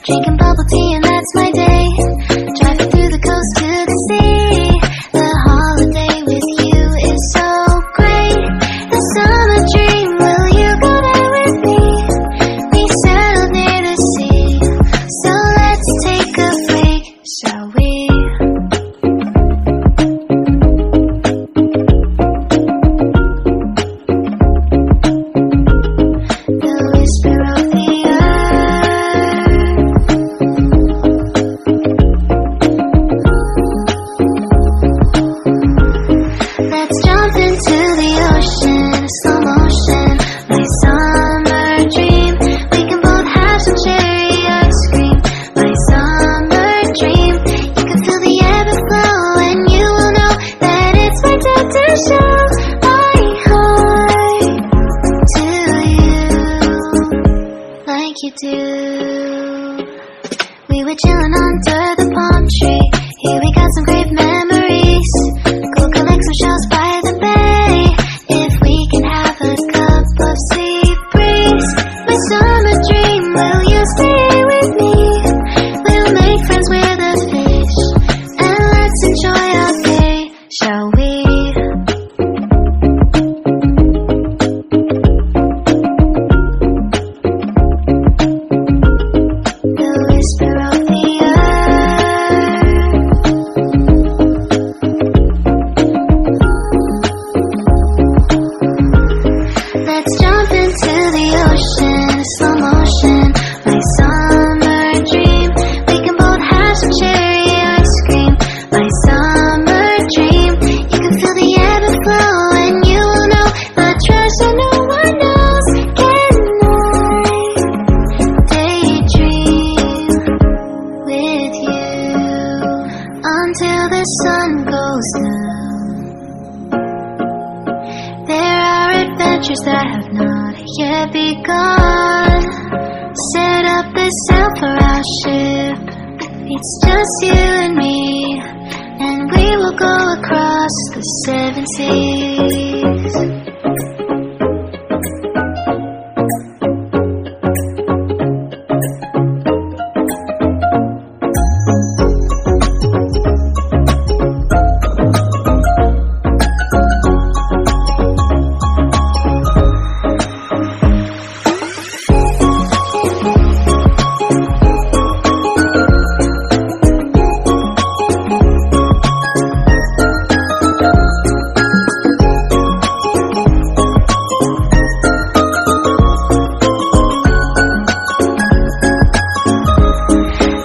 Drinking bubble tea and that's my day. Driving through the coast to the sea. The holiday with you is so great. The summer dream, will you go there with me? We settled near the sea, so let's take a break, shall we? The whisper of the let's jump into the ocean, slow motion, my summer dream. We can both have some cherry ice cream, my summer dream. You can feel the ebb and flow, and you will know that it's my time to show my heart to you, like you do. We were chilling under the palm tree. Here we got some great memories. Go collect some shells by the bay. If we can have a cup of sea breeze, my summer dream, will you stay with me? We'll make friends with the fish, and let's enjoy our day, shall we? The whisper of the let's jump into the ocean, slow motion, my summer dream. We can both have some cherry ice cream, my summer dream. You can feel the ebb and flow, and you will know the treasure no one knows. Can I daydream with you until the sun goes down? There are adventures that have not yet begun. Set up the sail for our ship. It's just you and me, and we will go across the 7 seas.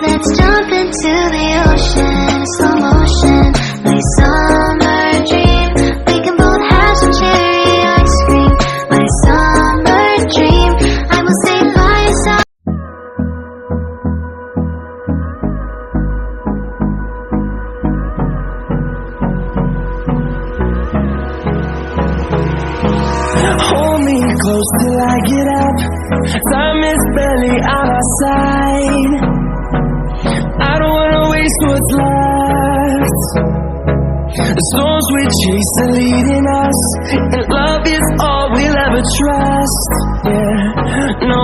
Let's jump into the ocean, slow motion, my summer dream. We can both have some cherry ice cream, my summer dream. I will stay by your side. Hold me close till I get up. Time is barely on our side. I don't wanna waste what's left. The storms we chase are leading us, and love is all we'll ever trust. Yeah, no.